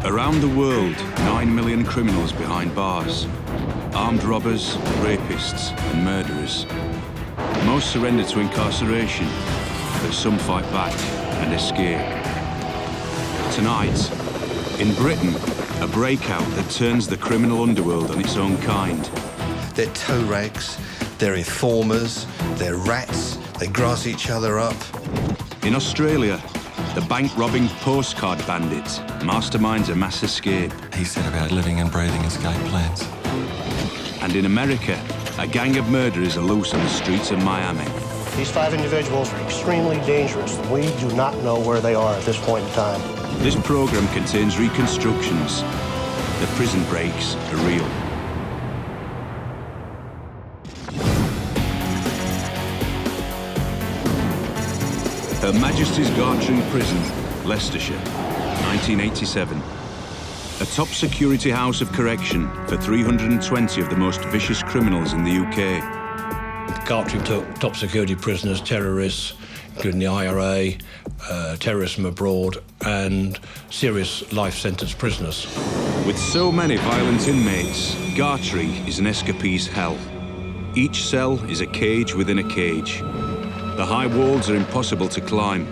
Around the world, 9 million criminals behind bars. Armed robbers, rapists and murderers. Most surrender to incarceration, but some fight back and escape. Tonight, in Britain, a breakout that turns the criminal underworld on its own kind. They're toe rags, they're informers, they're rats, they grass each other up. In Australia, the bank-robbing Postcard Bandit masterminds a mass escape. He set about living and breathing escape plans. And in America, a gang of murderers are loose on the streets of Miami. These 5 individuals are extremely dangerous. We do not know where they are at this point in time. This program contains reconstructions. The prison breaks are real. Her Majesty's Gartree Prison, Leicestershire, 1987. A top security house of correction for 320 of the most vicious criminals in the UK. Gartree took top security prisoners, terrorists, including the IRA, terrorism abroad, and serious life sentence prisoners. With so many violent inmates, Gartree is an escapee's hell. Each cell is a cage within a cage. The high walls are impossible to climb.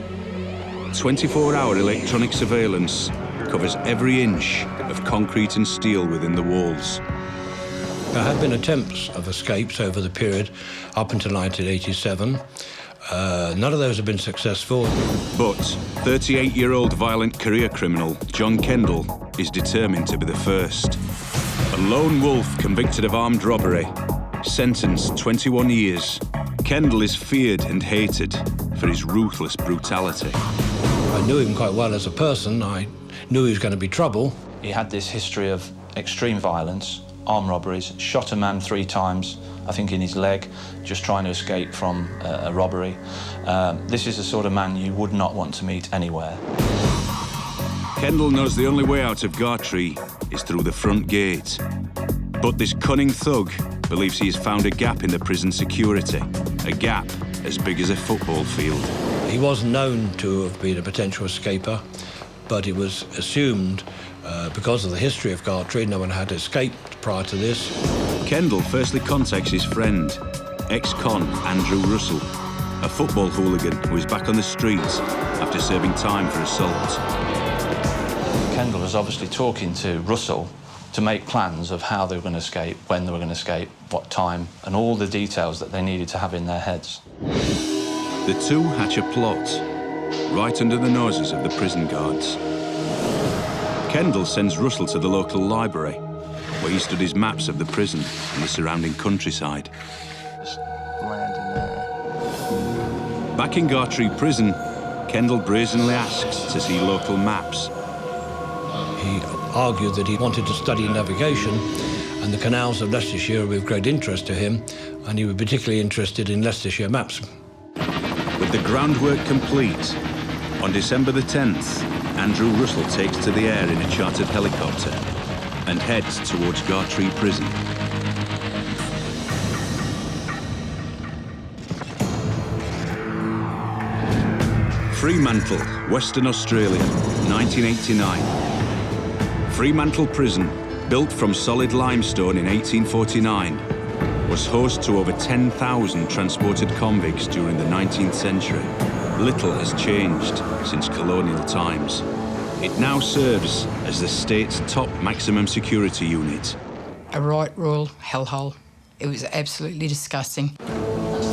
24-hour electronic surveillance covers every inch of concrete and steel within the walls. There have been attempts of escapes over the period up until 1987. None of those have been successful. But 38-year-old violent career criminal John Kendall is determined to be the first. A lone wolf convicted of armed robbery, sentenced 21 years. Kendall is feared and hated for his ruthless brutality. I knew him quite well as a person. I knew he was going to be trouble. He had this history of extreme violence, armed robberies, shot a man 3 times, I think in his leg, just trying to escape from a robbery. This is the sort of man you would not want to meet anywhere. Kendall knows the only way out of Gartree is through the front gate. But this cunning thug believes he has found a gap in the prison security, a gap as big as a football field. He was known to have been a potential escaper, but it was assumed, because of the history of Gartree, no one had escaped prior to this. Kendall firstly contacts his friend, ex-con Andrew Russell, a football hooligan who is back on the streets after serving time for assault. Kendall was obviously talking to Russell to make plans of how they were going to escape, when they were going to escape, what time, and all the details that they needed to have in their heads. The two hatch a plot, right under the noses of the prison guards. Kendall sends Russell to the local library, where he studies maps of the prison and the surrounding countryside. Just land in there. Back in Gartree prison, Kendall brazenly asks to see local maps. He argued that he wanted to study navigation, and the canals of Leicestershire were of great interest to him, and he was particularly interested in Leicestershire maps. With the groundwork complete, on December the 10th, Andrew Russell takes to the air in a chartered helicopter and heads towards Gartree prison. Fremantle, Western Australia, 1989. Fremantle Prison, built from solid limestone in 1849, was host to over 10,000 transported convicts during the 19th century. Little has changed since colonial times. It now serves as the state's top maximum security unit. A right royal hellhole. It was absolutely disgusting.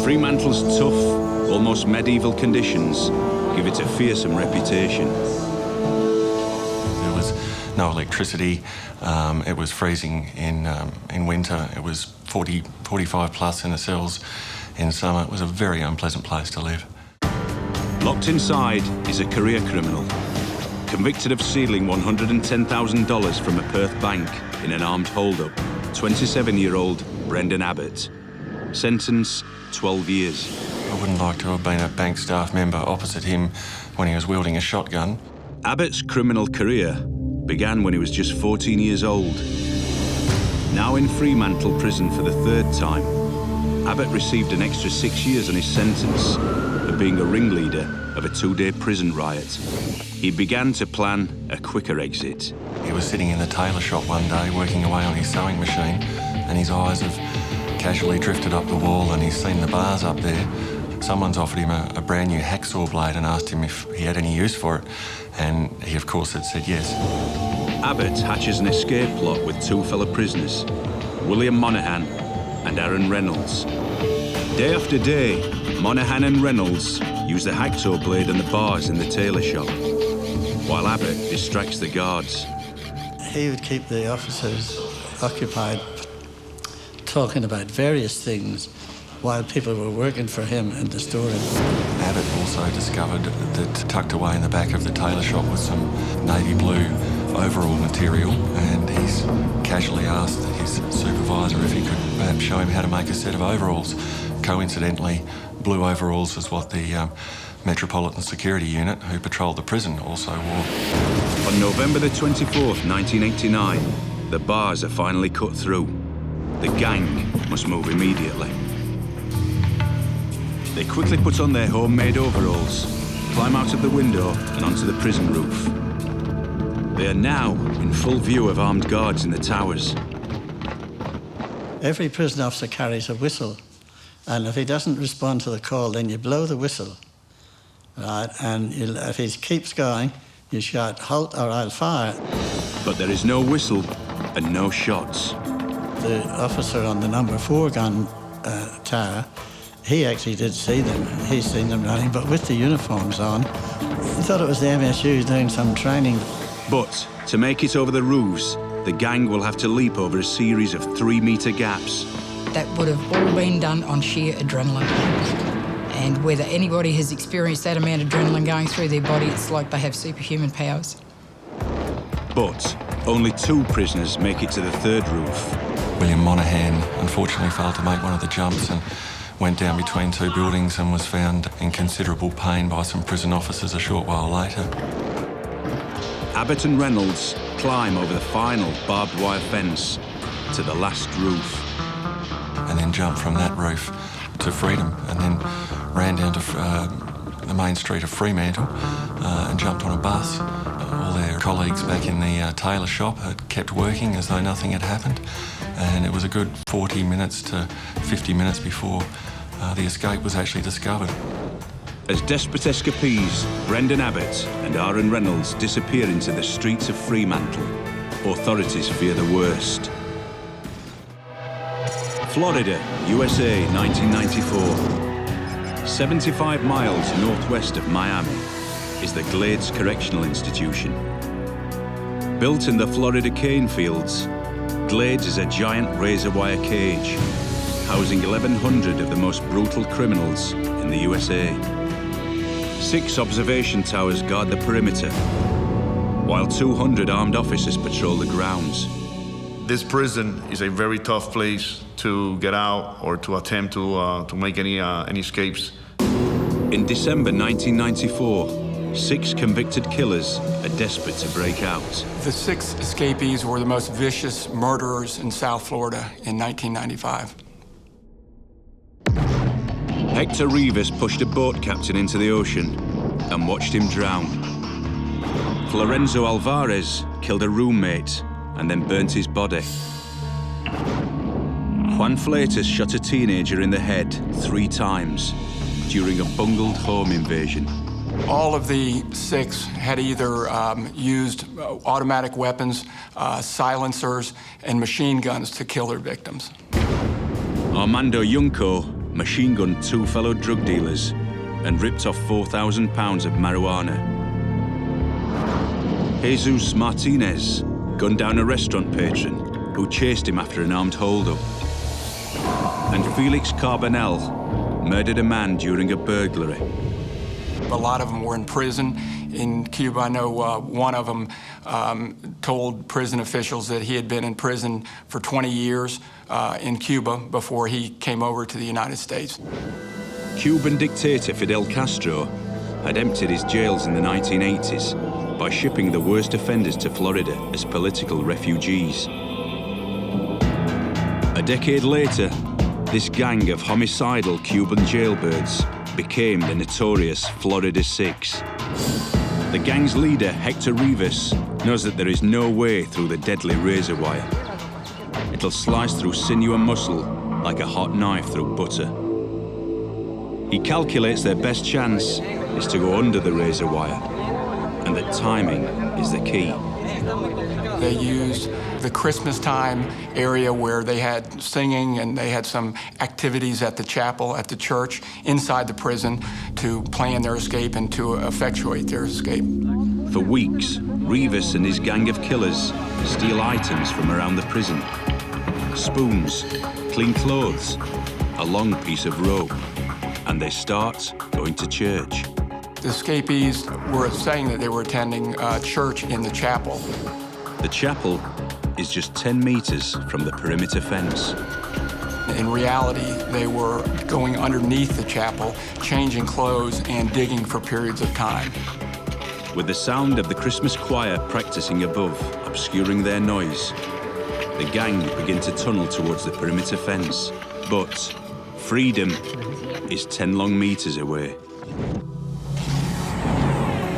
Fremantle's tough, almost medieval conditions give it a fearsome reputation. There was no electricity. It was freezing in winter. It was 40, 45 plus in the cells in summer. It was a very unpleasant place to live. Locked inside is a career criminal, convicted of stealing $110,000 from a Perth bank in an armed hold-up, 27-year-old Brendan Abbott. Sentence, 12 years. I wouldn't like to have been a bank staff member opposite him when he was wielding a shotgun. Abbott's criminal career began when he was just 14 years old. Now in Fremantle prison for the 3rd time, Abbott received an extra 6 years on his sentence, a being a ringleader of a 2-day prison riot. He began to plan a quicker exit. He was sitting in the tailor shop one day working away on his sewing machine, and his eyes have casually drifted up the wall and he's seen the bars up there. Someone's offered him a brand new hacksaw blade and asked him if he had any use for it, and he of course had said yes. Abbott hatches an escape plot with 2 fellow prisoners, William Monaghan and Aaron Reynolds. Day after day, Monaghan and Reynolds use the hacksaw blade and the bars in the tailor shop, while Abbott distracts the guards. He would keep the officers occupied talking about various things while people were working for him in the storeroom. Abbott also discovered that tucked away in the back of the tailor shop was some navy blue overall material, and he's casually asked his supervisor if he could perhaps show him how to make a set of overalls. Coincidentally, blue overalls is what the Metropolitan Security Unit, who patrolled the prison, also wore. On November the 24th, 1989, the bars are finally cut through. The gang must move immediately. They quickly put on their homemade overalls, climb out of the window and onto the prison roof. They are now in full view of armed guards in the towers. Every prison officer carries a whistle, and if he doesn't respond to the call, then you blow the whistle, right? And if he keeps going, you shout, "Halt or I'll fire." But there is no whistle and no shots. The officer on the number 4 gun tower, he actually did see them. He's seen them running, but with the uniforms on. He thought it was the MSU doing some training. But to make it over the roofs, the gang will have to leap over a series of 3-metre gaps. That would have all been done on sheer adrenaline. And whether anybody has experienced that amount of adrenaline going through their body, it's like they have superhuman powers. But only 2 prisoners make it to the 3rd roof. William Monaghan unfortunately failed to make one of the jumps and went down between 2 buildings and was found in considerable pain by some prison officers a short while later. Abbott and Reynolds climb over the final barbed wire fence to the last roof. And then jumped from that roof to Freedom, and then ran down to the main street of Fremantle and jumped on a bus. All their colleagues back in the tailor shop had kept working as though nothing had happened, and it was a good 40 minutes to 50 minutes before the escape was actually discovered. As desperate escapees, Brendan Abbott and Aaron Reynolds disappear into the streets of Fremantle. Authorities fear the worst. Florida, USA, 1994. 75 miles northwest of Miami is the Glades Correctional Institution. Built in the Florida cane fields, Glades is a giant razor wire cage, housing 1,100 of the most brutal criminals in the USA. 6 observation towers guard the perimeter, while 200 armed officers patrol the grounds. This prison is a very tough place to get out or to attempt to make any escapes. In December 1994, 6 convicted killers are desperate to break out. The 6 escapees were the most vicious murderers in South Florida in 1995. Hector Rivas pushed a boat captain into the ocean and watched him drown. Florenzo Alvarez killed a roommate and then burnt his body. Juan Fleitas shot a teenager in the head 3 times during a bungled home invasion. All of the 6 had either used automatic weapons, silencers, and machine guns to kill their victims. Armando Junco machine-gunned 2 fellow drug dealers and ripped off 4,000 pounds of marijuana. Jesus Martinez gunned down a restaurant patron who chased him after an armed hold-up. And Felix Carbonell murdered a man during a burglary. A lot of them were in prison. In Cuba, I know one of them told prison officials that he had been in prison for 20 years in Cuba before he came over to the United States. Cuban dictator Fidel Castro had emptied his jails in the 1980s by shipping the worst offenders to Florida as political refugees. A decade later, this gang of homicidal Cuban jailbirds became the notorious Florida Six. The gang's leader, Hector Rivas, knows that there is no way through the deadly razor wire. It'll slice through sinew and muscle like a hot knife through butter. He calculates their best chance is to go under the razor wire, and that timing is the key. They used the Christmas time area where they had singing and they had some activities at the chapel, at the church, inside the prison to plan their escape and to effectuate their escape. For weeks, Rivas and his gang of killers steal items from around the prison. Spoons, clean clothes, a long piece of rope, and they start going to church. The escapees were saying that they were attending church in the chapel. The chapel is just 10 meters from the perimeter fence. In reality, they were going underneath the chapel, changing clothes and digging for periods of time. With the sound of the Christmas choir practicing above, obscuring their noise, the gang begin to tunnel towards the perimeter fence. But freedom is 10 long meters away.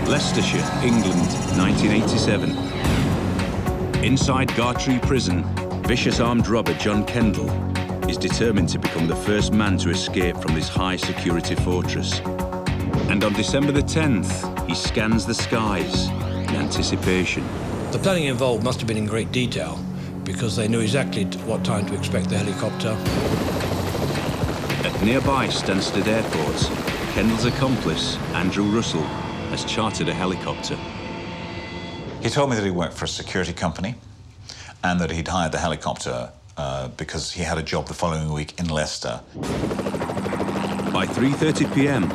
Leicestershire, England, 1987. Inside Gartree prison, vicious armed robber John Kendall is determined to become the first man to escape from this high-security fortress. And on December the 10th, he scans the skies in anticipation. The planning involved must have been in great detail because they knew exactly what time to expect the helicopter. At nearby Stansted Airport, Kendall's accomplice, Andrew Russell, has chartered a helicopter. He told me that he worked for a security company and that he'd hired the helicopter because he had a job the following week in Leicester. By 3:30 p.m,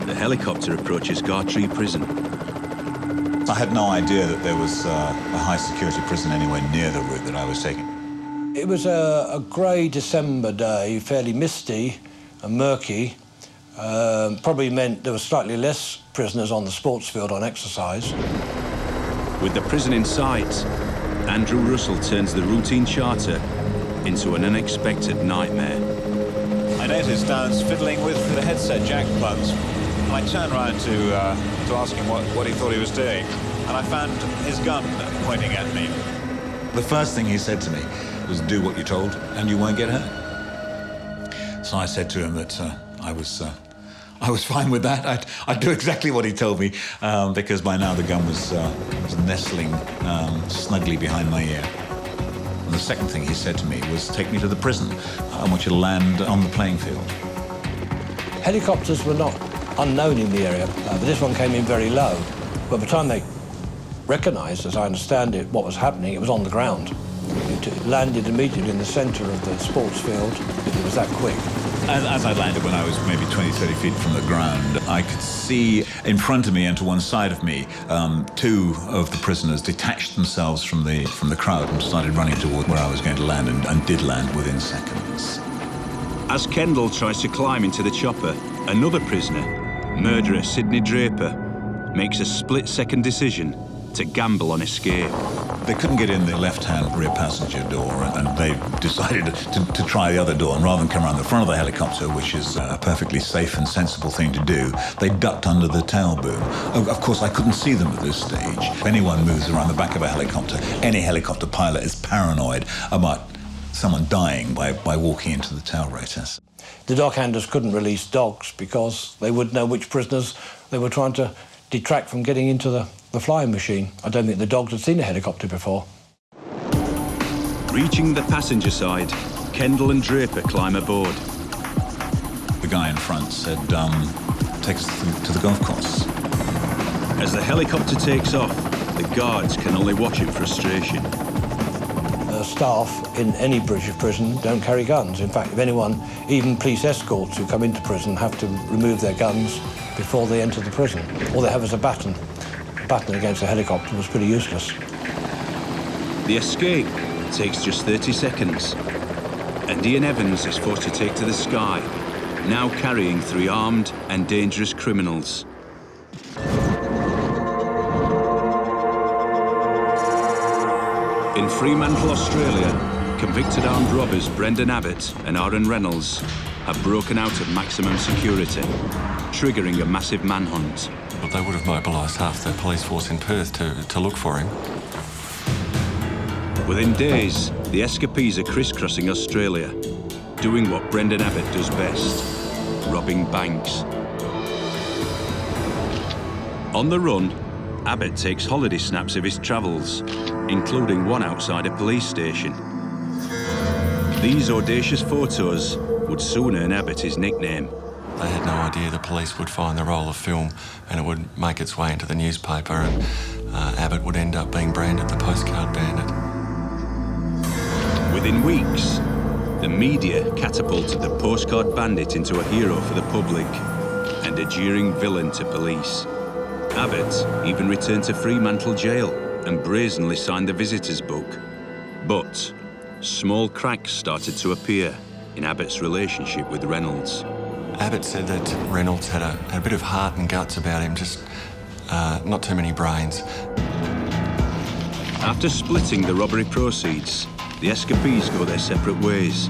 the helicopter approaches Gartree prison. I had no idea that there was a high-security prison anywhere near the route that I was taking. It was a grey December day, fairly misty and murky. Probably meant there were slightly less prisoners on the sports field on exercise. With the prison in sight, Andrew Russell turns the routine charter into an unexpected nightmare. I noticed Darwin's fiddling with the headset jack plugs. I turned around to ask him what he thought he was doing, and I found his gun pointing at me. The first thing he said to me was, "Do what you're told, and you won't get hurt." So I said to him that I was fine with that. I'd do exactly what he told me, because by now the gun was nestling snugly behind my ear. And the second thing he said to me was, "Take me to the prison. I want you to land on the playing field." Helicopters were not unknown in the area, but this one came in very low. But by the time they recognised, as I understand it, what was happening, it was on the ground. It landed immediately in the centre of the sports field. It was that quick. As I landed, when I was maybe 20, 30 feet from the ground, I could see in front of me and to one side of me, two of the prisoners detached themselves from the crowd and started running toward where I was going to land, and did land within seconds. As Kendall tries to climb into the chopper, another prisoner, murderer Sidney Draper, makes a split-second decision to gamble on escape. They couldn't get in the left-hand rear passenger door, and they decided to try the other door, and rather than come around the front of the helicopter, which is a perfectly safe and sensible thing to do, they ducked under the tail boom. Of course, I couldn't see them at this stage. If anyone moves around the back of a helicopter, any helicopter pilot is paranoid about someone dying by walking into the tail rotors. The dog handlers couldn't release dogs because they would know which prisoners they were trying to detract from getting into the flying machine. I don't think the dogs had seen a helicopter before. Reaching the passenger side, Kendall and Draper climb aboard. The guy in front said, "Take us to the golf course." As the helicopter takes off, the guards can only watch in frustration. Staff in any British prison don't carry guns. In fact, if anyone, even police escorts who come into prison, have to remove their guns before they enter the prison. All they have is a baton. A baton against a helicopter was pretty useless. The escape takes just 30 seconds, and Ian Evans is forced to take to the sky, now carrying 3 armed and dangerous criminals. In Fremantle, Australia, convicted armed robbers Brendan Abbott and Aaron Reynolds have broken out at maximum security, triggering a massive manhunt. But they would have mobilised half their police force in Perth to look for him. Within days, the escapees are crisscrossing Australia, doing what Brendan Abbott does best, robbing banks. On the run, Abbott takes holiday snaps of his travels, including one outside a police station. These audacious photos would soon earn Abbott his nickname. They had no idea the police would find the roll of film and it would make its way into the newspaper, and Abbott would end up being branded the Postcard Bandit. Within weeks, the media catapulted the Postcard Bandit into a hero for the public and a jeering villain to police. Abbott even returned to Fremantle jail and brazenly signed the visitors book. But small cracks started to appear in Abbott's relationship with Reynolds. Abbott said that Reynolds had a bit of heart and guts about him, just not too many brains. After splitting the robbery proceeds, the escapees go their separate ways.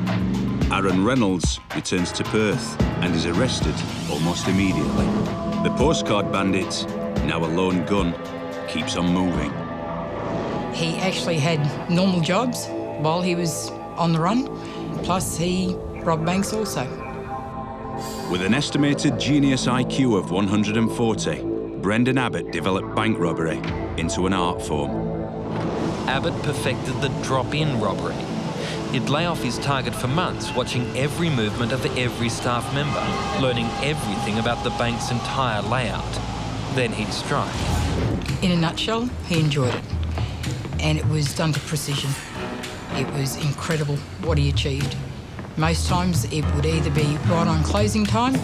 Aaron Reynolds returns to Perth and is arrested almost immediately. The Postcard Bandit, now a lone gun, keeps on moving. He actually had normal jobs while he was on the run, plus he robbed banks also. With an estimated genius IQ of 140, Brendan Abbott developed bank robbery into an art form. Abbott perfected the drop-in robbery. He'd lay off his target for months, watching every movement of every staff member, learning everything about the bank's entire layout. Then he'd strike. In a nutshell, he enjoyed it. And it was done to precision. It was incredible what he achieved. Most times it would either be right on closing time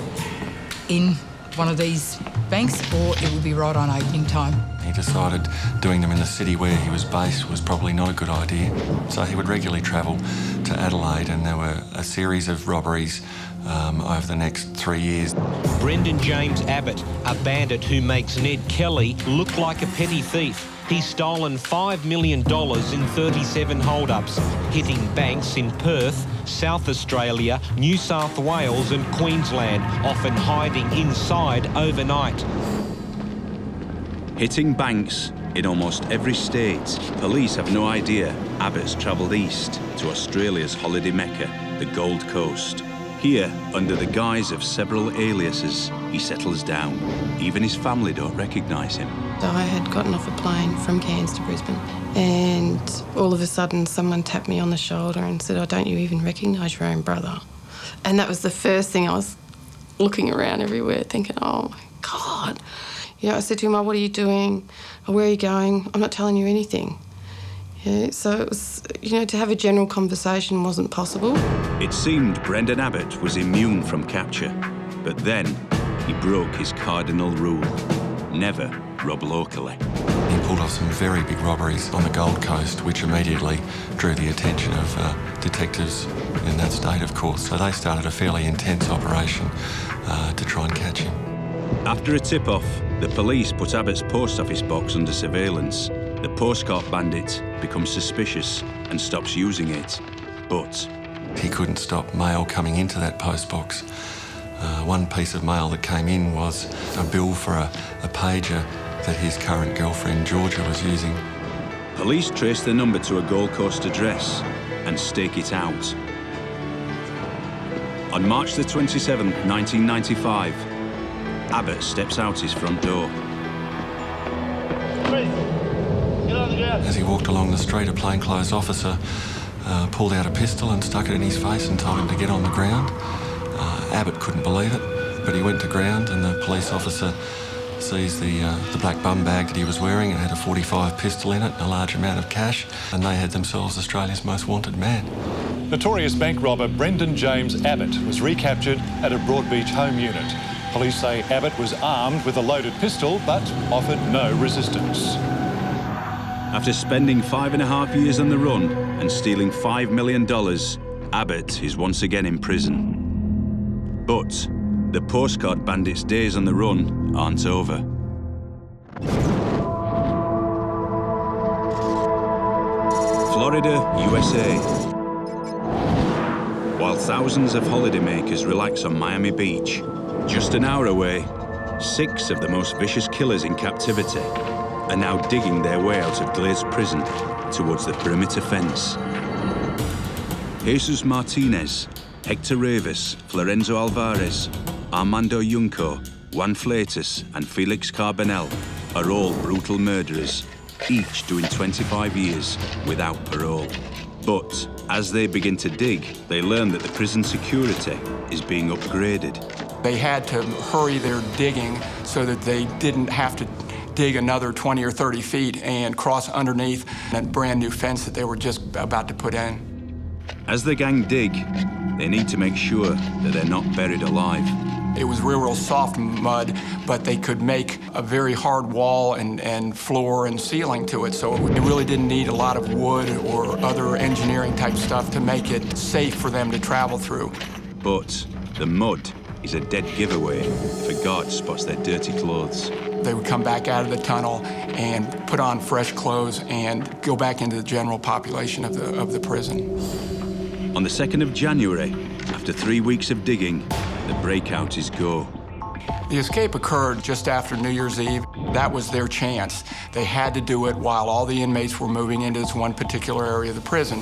in one of these banks, or it would be right on opening time. He decided doing them in the city where he was based was probably not a good idea. So he would regularly travel to Adelaide, and there were a series of robberies over the next 3 years. Brendan James Abbott, a bandit who makes Ned Kelly look like a petty thief. He's stolen $5 million in 37 hold-ups, hitting banks in Perth, South Australia, New South Wales and Queensland, often hiding inside overnight. Hitting banks in almost every state, police have no idea Abbott's travelled east to Australia's holiday mecca, the Gold Coast. Here, under the guise of several aliases, he settles down. Even his family don't recognise him. I had gotten off a plane from Cairns to Brisbane, and all of a sudden someone tapped me on the shoulder and said, "Oh, don't you even recognise your own brother?" And that was the first thing. I was looking around everywhere thinking, oh my God. You know, I said to him, "Oh, what are you doing? Oh, where are you going? I'm not telling you anything." Yeah, so it was, you know, to have a general conversation wasn't possible. It seemed Brendan Abbott was immune from capture, but then he broke his cardinal rule: never rob locally. He pulled off some very big robberies on the Gold Coast, which immediately drew the attention of detectives in that state, of course. So they started a fairly intense operation to try and catch him. After a tip-off, the police put Abbott's post office box under surveillance. The Postcard Bandit becomes suspicious and stops using it, but he couldn't stop mail coming into that post box. One piece of mail that came in was a bill for a pager that his current girlfriend Georgia was using. Police trace the number to a Gold Coast address and stake it out. On March the 27th, 1995, Abbott steps out his front door. As he walked along the street, a plainclothes officer pulled out a pistol and stuck it in his face and told him to get on the ground. Abbott couldn't believe it, but he went to ground, and the police officer sees the black bum bag that he was wearing. It had a .45 pistol in it and a large amount of cash, and they had themselves Australia's most wanted man. Notorious bank robber Brendan James Abbott was recaptured at a Broadbeach home unit. Police say Abbott was armed with a loaded pistol but offered no resistance. After spending 5.5 years on the run and stealing $5 million, Abbott is once again in prison. But the Postcard Bandit's days on the run aren't over. Florida, USA. While thousands of holidaymakers relax on Miami Beach, just an hour away, 6 of the most vicious killers in captivity are now digging their way out of glazed prison towards the perimeter fence. Jesus Martinez, Hector Rivas, Florenzo Alvarez, Armando Junco, Juan Fleitas and Felix Carbonell are all brutal murderers, each doing 25 years without parole. But as they begin to dig, they learn that the prison security is being upgraded. They had to hurry their digging so that they didn't have to dig another 20 or 30 feet and cross underneath that brand new fence that they were just about to put in. As the gang dig, they need to make sure that they're not buried alive. It was real soft mud, but they could make a very hard wall and floor and ceiling to it, so it really didn't need a lot of wood or other engineering type stuff to make it safe for them to travel through. But the mud is a dead giveaway if a guard spots their dirty clothes. They would come back out of the tunnel and put on fresh clothes and go back into the general population of the prison. On the 2nd of January, after 3 weeks of digging, the breakout is go. The escape occurred just after New Year's Eve. That was their chance. They had to do it while all the inmates were moving into this one particular area of the prison.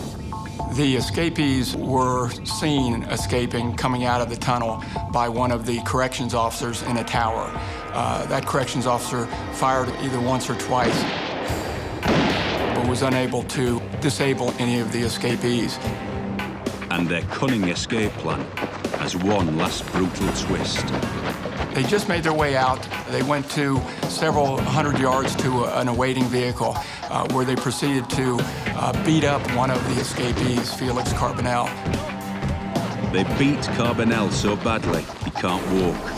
The escapees were seen escaping, coming out of the tunnel by one of the corrections officers in a tower. That corrections officer fired either once or twice, but was unable to disable any of the escapees. And their cunning escape plan has one last brutal twist. They just made their way out. They went to several hundred yards to an awaiting vehicle where they proceeded to beat up one of the escapees, Felix Carbonell. They beat Carbonell so badly he can't walk.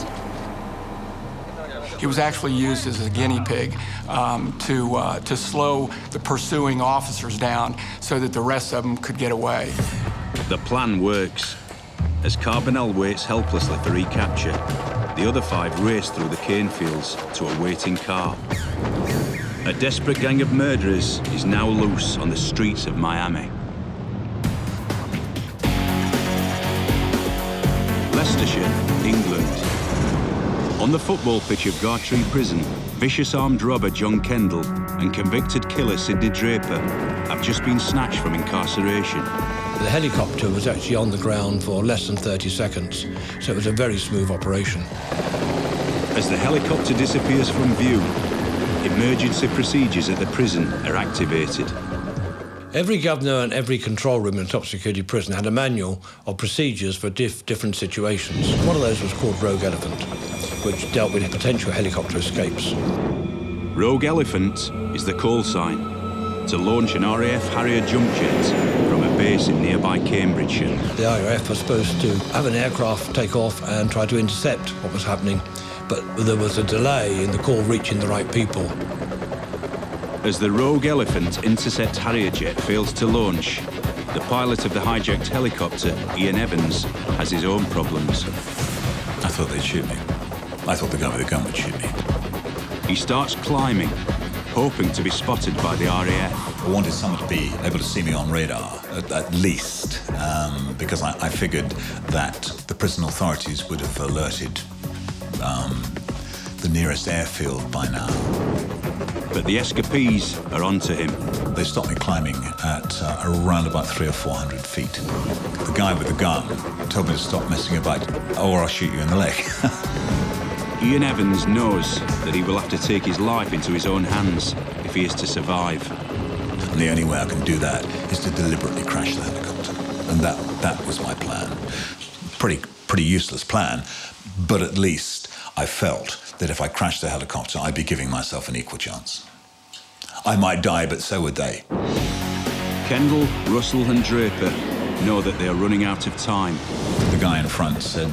He was actually used as a guinea pig to slow the pursuing officers down so that the rest of them could get away. The plan works. As Carbonell waits helplessly for recapture, the other 5 race through the cane fields to a waiting car. A desperate gang of murderers is now loose on the streets of Miami. Leicestershire, England. On the football pitch of Gartree prison, vicious armed robber John Kendall and convicted killer Sidney Draper have just been snatched from incarceration. The helicopter was actually on the ground for less than 30 seconds, so it was a very smooth operation. As the helicopter disappears from view, emergency procedures at the prison are activated. Every governor and every control room in a top-security prison had a manual of procedures for different situations. One of those was called Rogue Elephant, which dealt with potential helicopter escapes. Rogue Elephant is the call sign to launch an RAF Harrier jump jet from a base in nearby Cambridgeshire. The RAF was supposed to have an aircraft take off and try to intercept what was happening, but there was a delay in the call reaching the right people. As the Rogue Elephant intercept Harrier jet fails to launch, the pilot of the hijacked helicopter, Ian Evans, has his own problems. I thought they'd shoot me. I thought the guy with the gun would shoot me. He starts climbing, hoping to be spotted by the RAF. I wanted someone to be able to see me on radar, at least, because I figured that the prison authorities would have alerted the nearest airfield by now. But the escapees are onto him. They stopped me climbing at around about 300 or 400 feet. The guy with the gun told me to stop messing about, or I'll shoot you in the leg. Ian Evans knows that he will have to take his life into his own hands if he is to survive. And the only way I can do that is to deliberately crash the helicopter. And that was my plan. Pretty useless plan, but at least I felt that if I crashed the helicopter, I'd be giving myself an equal chance. I might die, but so would they. Kendall, Russell and Draper know that they are running out of time. The guy in front said,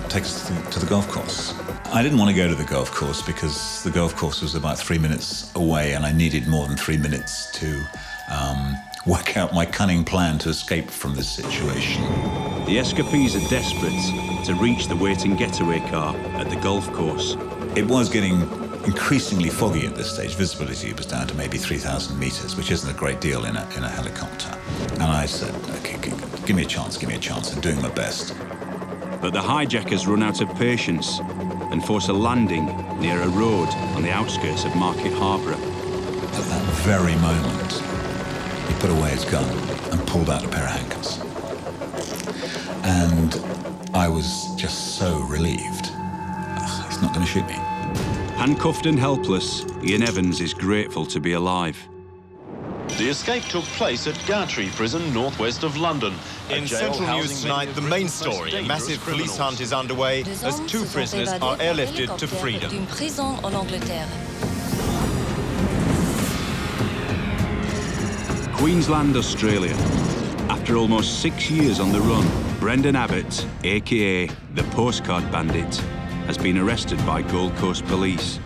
take us to the golf course. I didn't want to go to the golf course because the golf course was about 3 minutes away and I needed more than 3 minutes to work out my cunning plan to escape from this situation. The escapees are desperate to reach the waiting getaway car at the golf course. It was getting increasingly foggy at this stage. Visibility was down to maybe 3,000 metres, which isn't a great deal in a helicopter. And I said, okay, give me a chance, and doing my best. But the hijackers run out of patience and force a landing near a road on the outskirts of Market Harborough. At that very moment, he put away his gun and pulled out a pair of handcuffs. And I was just so relieved. He's not going to shoot me. Handcuffed and helpless, Ian Evans is grateful to be alive. The escape took place at Gartree prison, northwest of London. In Central News tonight, the main story. A massive police hunt is underway as 2 prisoners are airlifted to freedom. Queensland, Australia. After almost 6 years on the run, Brendan Abbott, aka the Postcard Bandit, has been arrested by Gold Coast police.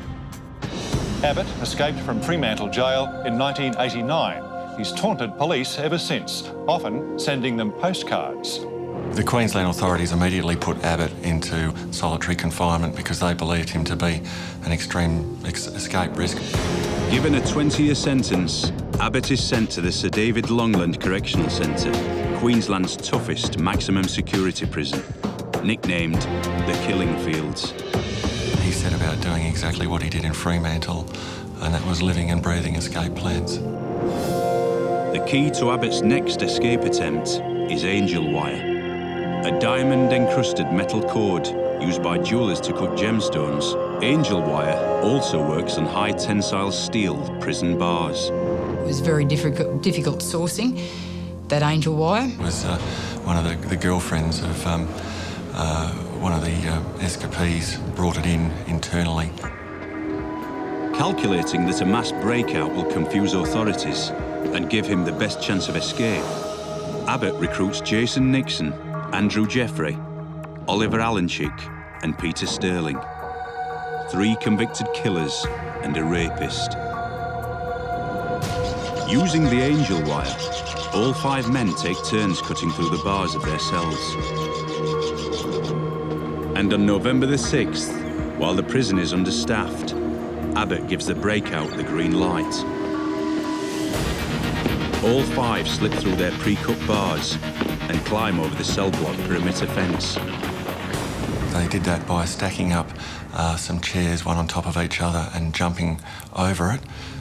Abbott escaped from Fremantle jail in 1989. He's taunted police ever since, often sending them postcards. The Queensland authorities immediately put Abbott into solitary confinement because they believed him to be an extreme escape risk. Given a 20-year sentence, Abbott is sent to the Sir David Longland Correctional Centre, Queensland's toughest maximum security prison, nicknamed the Killing Fields. He set about doing exactly what he did in Fremantle, and that was living and breathing escape plans. The key to Abbott's next escape attempt is angel wire, a diamond-encrusted metal cord used by jewellers to cut gemstones. Angel wire also works on high-tensile steel prison bars. It was very difficult sourcing that angel wire. It was one of the girlfriends of one of the escapees brought it in internally. Calculating that a mass breakout will confuse authorities and give him the best chance of escape, Abbott recruits Jason Nixon, Andrew Jeffrey, Oliver Alanchik and Peter Sterling. 3 convicted killers and a rapist. Using the angel wire, all 5 men take turns cutting through the bars of their cells. And on November the 6th, while the prison is understaffed, Abbott gives the breakout the green light. All 5 slip through their pre-cut bars and climb over the cell block perimeter fence. They did that by stacking up some chairs one on top of each other and jumping over it.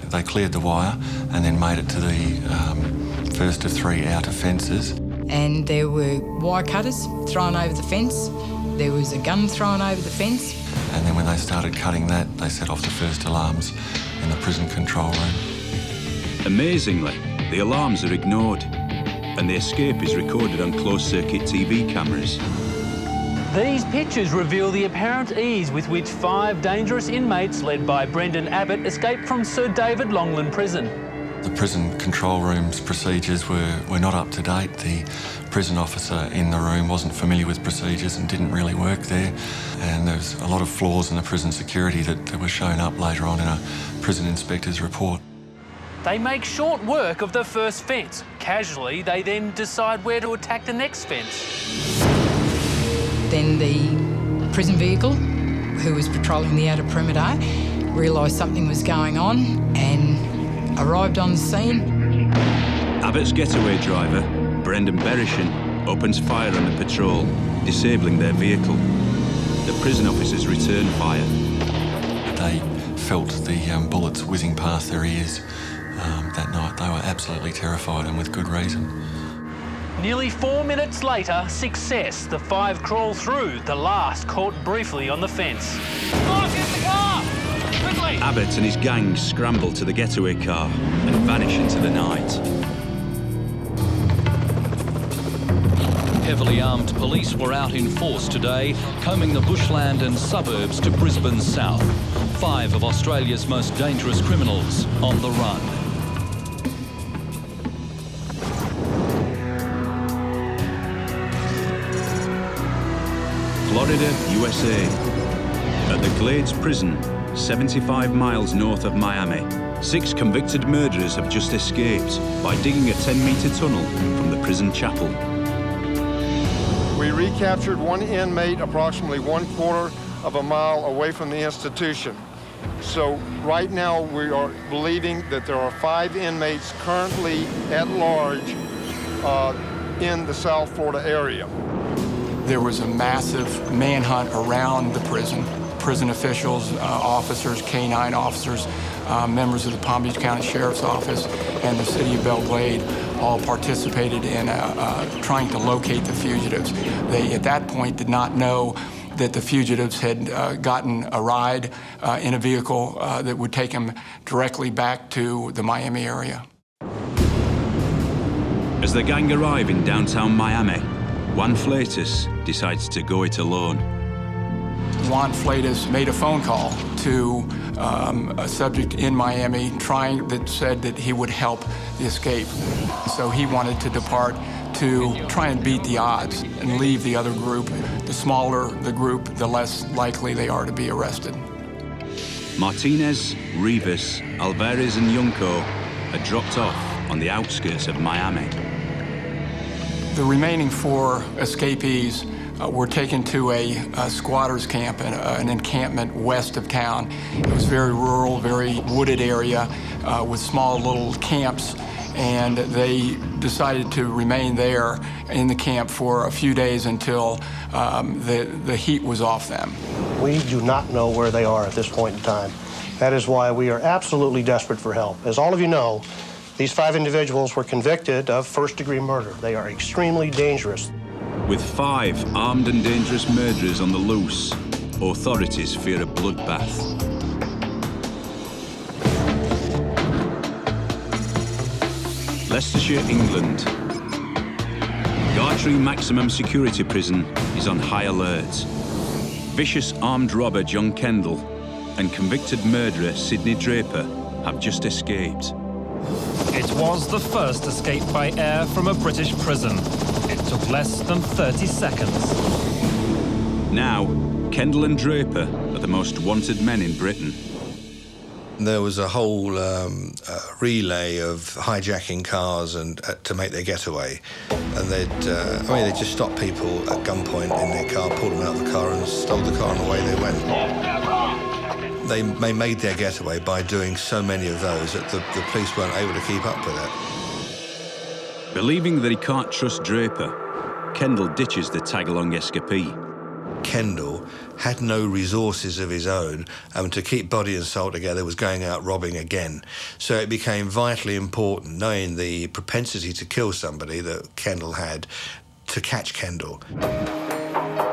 They cleared the wire and then made it to the first of 3 outer fences. And there were wire cutters thrown over the fence. There was a gun thrown over the fence. And then when they started cutting that, they set off the first alarms in the prison control room. Amazingly, the alarms are ignored, and the escape is recorded on closed-circuit TV cameras. These pictures reveal the apparent ease with which 5 dangerous inmates led by Brendan Abbott escaped from Sir David Longland Prison. The prison control room's procedures were not up to date. The prison officer in the room wasn't familiar with procedures and didn't really work there. And there was a lot of flaws in the prison security that were shown up later on in a prison inspector's report. They make short work of the first fence. Casually, they then decide where to attack the next fence. Then the prison vehicle, who was patrolling the outer perimeter, realised something was going on and arrived on the scene. Abbott's getaway driver, Brendan Berishan, opens fire on the patrol, disabling their vehicle. The prison officers return fire. They felt the bullets whizzing past their ears that night. They were absolutely terrified, and with good reason. Nearly 4 minutes later, success. The 5 crawl through, the last caught briefly on the fence. Get the car! Quickly! Abbott and his gang scramble to the getaway car and vanish into the night. Heavily armed police were out in force today, combing the bushland and suburbs to Brisbane's south. 5 of Australia's most dangerous criminals on the run. Florida, USA. At the Glades Prison, 75 miles north of Miami, 6 convicted murderers have just escaped by digging a 10-metre tunnel from the prison chapel. We recaptured one inmate approximately 1/4 of a mile away from the institution. So right now we are believing that there are 5 inmates currently at large in the South Florida area. There was a massive manhunt around the prison. Prison officials, officers, K-9 officers, members of the Palm Beach County Sheriff's Office and the City of Belle Glade all participated in trying to locate the fugitives. They, at that point, did not know that the fugitives had gotten a ride in a vehicle that would take them directly back to the Miami area. As the gang arrive in downtown Miami, Juan Fleitas decides to go it alone. Juan Fleitas made a phone call to a subject in Miami that said that he would help the escape. So he wanted to depart to try and beat the odds and leave the other group. The smaller the group, the less likely they are to be arrested. Martinez, Rivas, Alvarez and Junco had dropped off on the outskirts of Miami. The remaining 4 escapees were taken to a squatters camp, an encampment west of town. It was very rural, very wooded area with small little camps, and they decided to remain there in the camp for a few days until the heat was off them. We do not know where they are at this point in time. That is why we are absolutely desperate for help. As all of you know, these 5 individuals were convicted of first-degree murder. They are extremely dangerous. With 5 armed and dangerous murderers on the loose, authorities fear a bloodbath. Leicestershire, England. Gartree Maximum Security Prison is on high alert. Vicious armed robber John Kendall and convicted murderer Sidney Draper have just escaped. It was the first escape by air from a British prison. It took less than 30 seconds. Now, Kendall and Draper are the most wanted men in Britain. There was a whole relay of hijacking cars and to make their getaway, and they'd just stop people at gunpoint in their car, pulled them out of the car, and stole the car, and away they went. They made their getaway by doing so many of those that the police weren't able to keep up with it. Believing that he can't trust Draper, Kendall ditches the tag-along escapee. Kendall had no resources of his own, and to keep body and soul together was going out robbing again. So it became vitally important, knowing the propensity to kill somebody that Kendall had, to catch Kendall.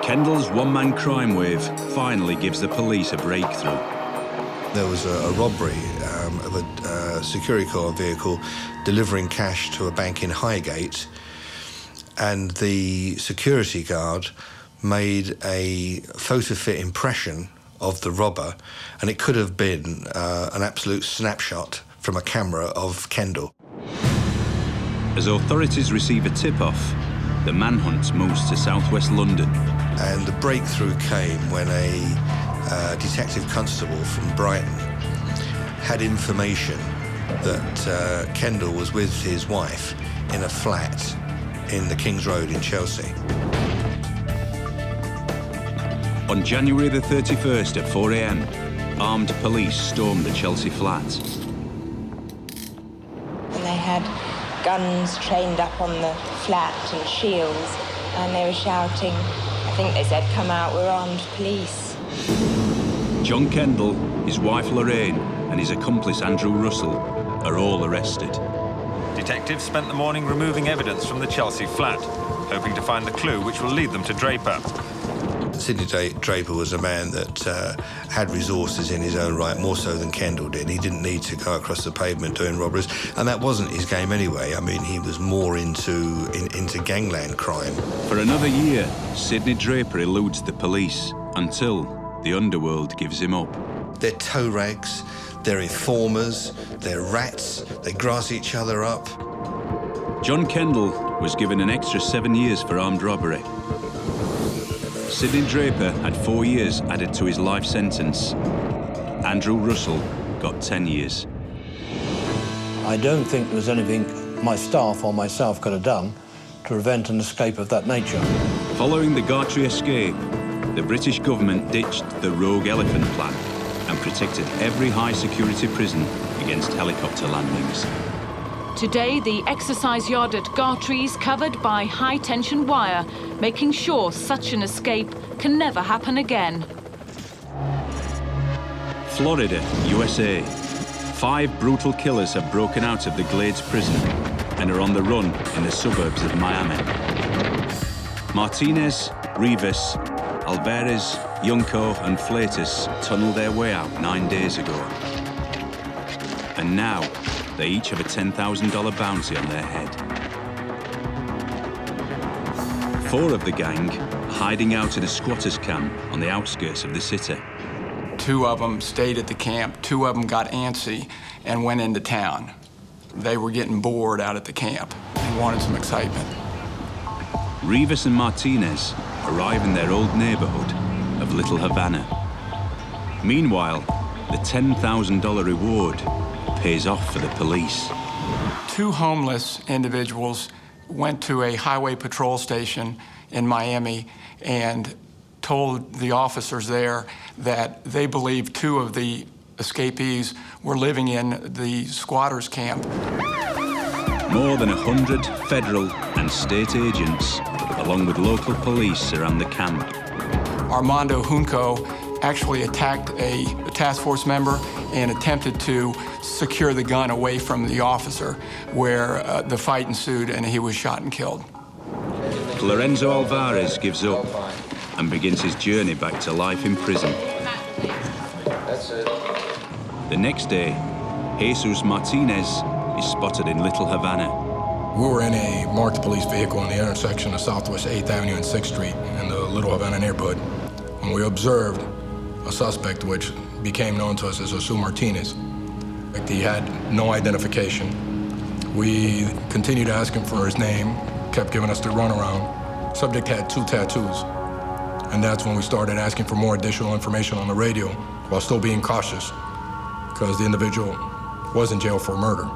Kendall's one-man crime wave finally gives the police a breakthrough. There was a robbery of a security car vehicle delivering cash to a bank in Highgate, and the security guard made a photo-fit impression of the robber, and it could have been an absolute snapshot from a camera of Kendall. As authorities receive a tip-off, the manhunt moves to southwest London. And the breakthrough came when a detective constable from Brighton had information that Kendall was with his wife in a flat in the King's Road in Chelsea. On January the 31st at 4 a.m, armed police stormed the Chelsea flat. And they had guns trained up on the flat and shields, and they were shouting, I think they said, "Come out, we're armed police." John Kendall, his wife Lorraine, and his accomplice Andrew Russell are all arrested. Detectives spent the morning removing evidence from the Chelsea flat, hoping to find the clue which will lead them to Draper. Sidney Draper was a man that had resources in his own right, more so than Kendall did. He didn't need to go across the pavement doing robberies, and that wasn't his game anyway. I mean, he was more into gangland crime. For another year, Sidney Draper eludes the police until the underworld gives him up. They're toe rags, they're informers, they're rats, they grass each other up. John Kendall was given an extra 7 years for armed robbery. Sidney Draper had 4 years added to his life sentence. Andrew Russell got 10 years. I don't think there was anything my staff or myself could have done to prevent an escape of that nature. Following the Gartree escape, the British government ditched the rogue elephant plan and protected every high-security prison against helicopter landings. Today, the exercise yard at Gartree is covered by high-tension wire, making sure such an escape can never happen again. Florida, USA. 5 brutal killers have broken out of the Glades prison and are on the run in the suburbs of Miami. Martinez, Rivas, Alvarez, Junco and Fleitas tunneled their way out 9 days ago. And now, they each have a $10,000 bounty on their head. 4 of the gang are hiding out in a squatter's camp on the outskirts of the city. 2 of them stayed at the camp, 2 of them got antsy and went into town. They were getting bored out at the camp and wanted some excitement. Rivas and Martinez arrive in their old neighborhood of Little Havana. Meanwhile, the $10,000 reward pays off for the police. 2 homeless individuals went to a highway patrol station in Miami and told the officers there that they believed 2 of the escapees were living in the squatters' camp. More than 100 federal and state agents, along with local police, surround the camp. Armando Junco actually attacked a task force member and attempted to secure the gun away from the officer, where the fight ensued and he was shot and killed. Lorenzo Alvarez gives up and begins his journey back to life in prison. That's it. The next day, Jesus Martinez is spotted in Little Havana. We were in a marked police vehicle on the intersection of Southwest 8th Avenue and 6th Street in the Little Havana neighborhood, when we observed a suspect which became known to us as Jesus Martinez. He had no identification. We continued to ask him for his name, kept giving us the runaround. Subject had 2 tattoos. And that's when we started asking for more additional information on the radio while still being cautious, because the individual was in jail for murder.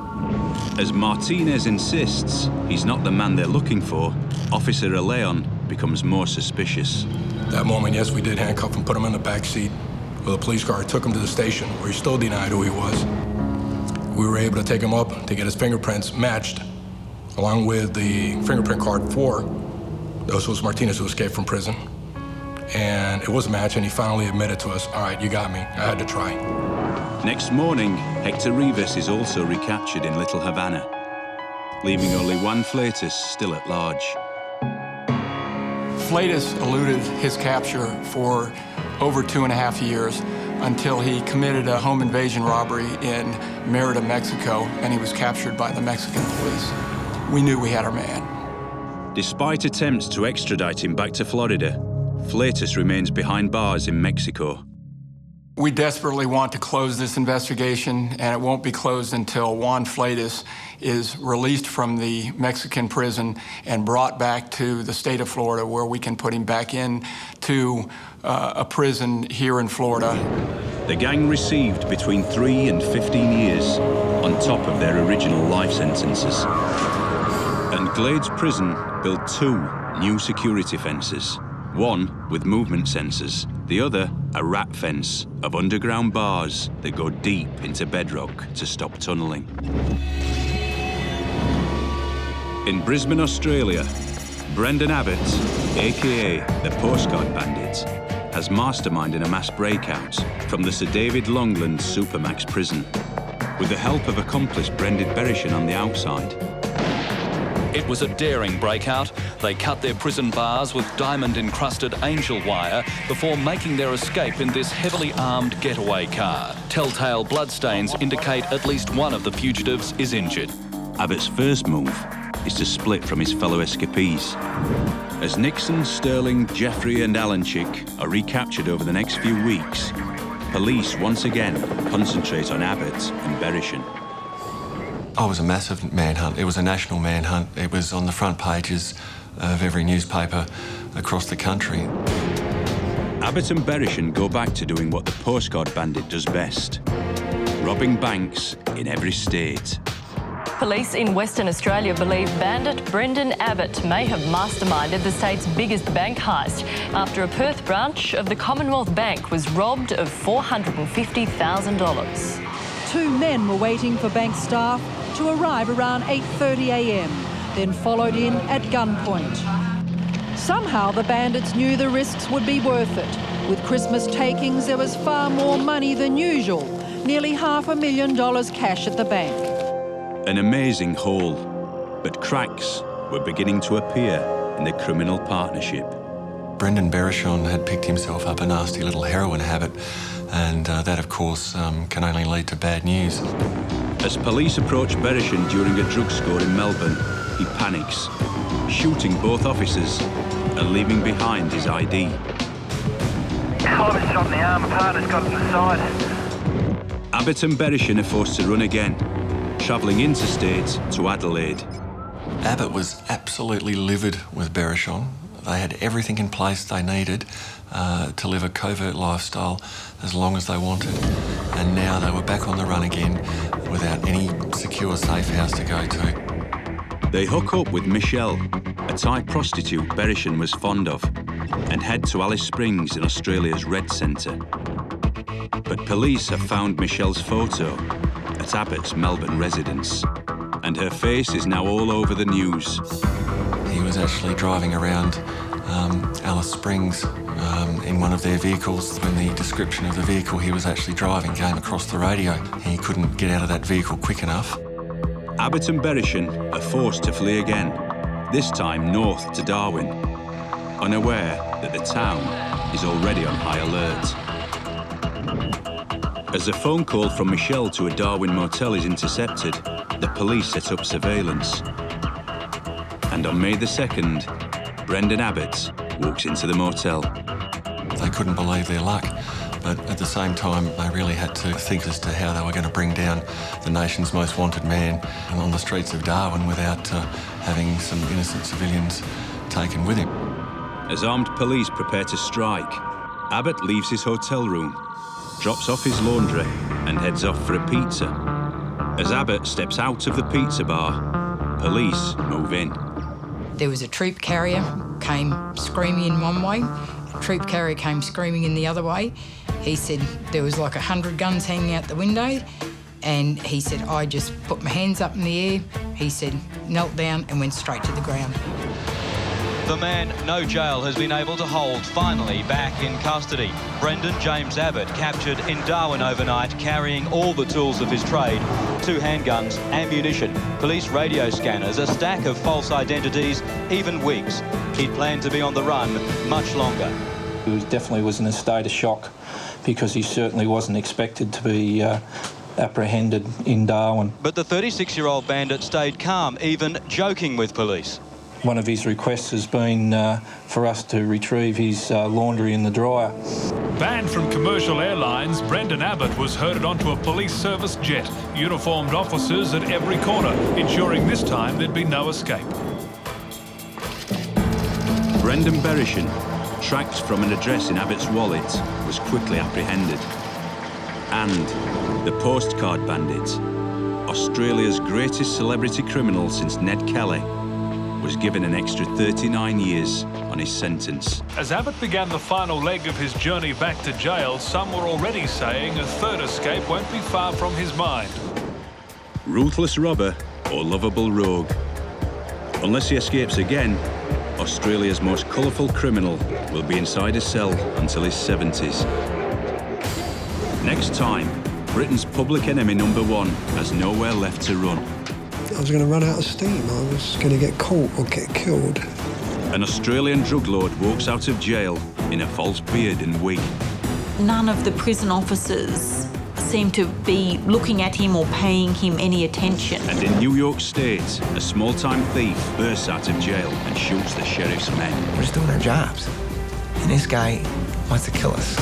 As Martinez insists he's not the man they're looking for, Officer Leon becomes more suspicious. That moment, yes, we did handcuff him, put him in the back seat with a police car, took him to the station where he still denied who he was. We were able to take him up to get his fingerprints matched, along with the fingerprint card for Jesus Martinez, who escaped from prison. And it was a match, and he finally admitted to us, all right, you got me, I had to try. Next morning, Hector Rivas is also recaptured in Little Havana, leaving only Juan Fleitas still at large. Fleitas eluded his capture for over 2.5 years until he committed a home invasion robbery in Merida, Mexico, and he was captured by the Mexican police. We knew we had our man. Despite attempts to extradite him back to Florida, Fleitas remains behind bars in Mexico. We desperately want to close this investigation, and it won't be closed until Juan Fleitas is released from the Mexican prison and brought back to the state of Florida, where we can put him back into a prison here in Florida. The gang received between 3 and 15 years on top of their original life sentences. And Glades Prison built 2 new security fences. One with movement sensors, the other a rat fence of underground bars that go deep into bedrock to stop tunnelling. In Brisbane, Australia, Brendan Abbott, aka the Postcard Bandit, has masterminded a mass breakout from the Sir David Longland Supermax prison, with the help of accomplice Brendan Bereshon on the outside. It was a daring breakout. They cut their prison bars with diamond-encrusted angel wire before making their escape in this heavily armed getaway car. Telltale bloodstains indicate at least one of the fugitives is injured. Abbott's first move is to split from his fellow escapees. As Nixon, Sterling, Jeffrey and Alanchik are recaptured over the next few weeks, police once again concentrate on Abbott and Bereshon. Oh, it was a massive manhunt. It was a national manhunt. It was on the front pages of every newspaper across the country. Abbott and Bereshon go back to doing what the Postcard Bandit does best, robbing banks in every state. Police in Western Australia believe bandit Brendan Abbott may have masterminded the state's biggest bank heist after a Perth branch of the Commonwealth Bank was robbed of $450,000. 2 men were waiting for bank staff to arrive around 8:30 a.m, then followed in at gunpoint. Somehow the bandits knew the risks would be worth it. With Christmas takings, there was far more money than usual, nearly $500,000 cash at the bank. An amazing haul, but cracks were beginning to appear in the criminal partnership. Brendan Bereshon had picked himself up a nasty little heroin habit, and that, of course, can only lead to bad news. As police approach Bereshon during a drug score in Melbourne, he panics, shooting both officers and leaving behind his ID. I was shot in the arm, a partner's got in the side. Abbott and Bereshon are forced to run again, travelling interstate to Adelaide. Abbott was absolutely livid with Bereshon. They had everything in place they needed to live a covert lifestyle as long as they wanted. And now they were back on the run again without any secure, safe house to go to. They hook up with Michelle, a Thai prostitute Bereshon was fond of, and head to Alice Springs in Australia's Red Centre. But police have found Michelle's photo at Abbott's Melbourne residence, and her face is now all over the news. He was actually driving around Alice Springs in one of their vehicles. When the description of the vehicle he was actually driving came across the radio, he couldn't get out of that vehicle quick enough. Abbott and Bereshon are forced to flee again, this time north to Darwin, unaware that the town is already on high alert. As a phone call from Michelle to a Darwin motel is intercepted, the police set up surveillance. And on May the 2nd, Brendan Abbott walks into the motel. They couldn't believe their luck, but at the same time, they really had to think as to how they were going to bring down the nation's most wanted man on the streets of Darwin without having some innocent civilians taken with him. As armed police prepare to strike, Abbott leaves his hotel room, drops off his laundry and heads off for a pizza. As Abbott steps out of the pizza bar, police move in. There was a troop carrier, came screaming in one way, a troop carrier came screaming in the other way. He said there was like 100 guns hanging out the window, and he said, I just put my hands up in the air. He said, knelt down and went straight to the ground. The man no jail has been able to hold, finally back in custody. Brendan James Abbott captured in Darwin overnight, carrying all the tools of his trade: 2 handguns, ammunition, police radio scanners, a stack of false identities, even wigs. He'd planned to be on the run much longer. He definitely was in a state of shock because he certainly wasn't expected to be apprehended in Darwin. But the 36-year-old bandit stayed calm, even joking with police. One of his requests has been for us to retrieve his laundry in the dryer. Banned from commercial airlines, Brendan Abbott was herded onto a police service jet. Uniformed officers at every corner, ensuring this time there'd be no escape. Brendan Bereshon, tracked from an address in Abbott's wallet, was quickly apprehended. And the Postcard Bandit, Australia's greatest celebrity criminal since Ned Kelly, was given an extra 39 years on his sentence. As Abbott began the final leg of his journey back to jail, some were already saying a third escape won't be far from his mind. Ruthless robber or lovable rogue. Unless he escapes again, Australia's most colourful criminal will be inside a cell until his 70s. Next time, Britain's public enemy #1 has nowhere left to run. I was going to run out of steam. I was going to get caught or get killed. An Australian drug lord walks out of jail in a false beard and wig. None of the prison officers seem to be looking at him or paying him any attention. And in New York State, a small-time thief bursts out of jail and shoots the sheriff's men. We're just doing our jobs. And this guy wants to kill us.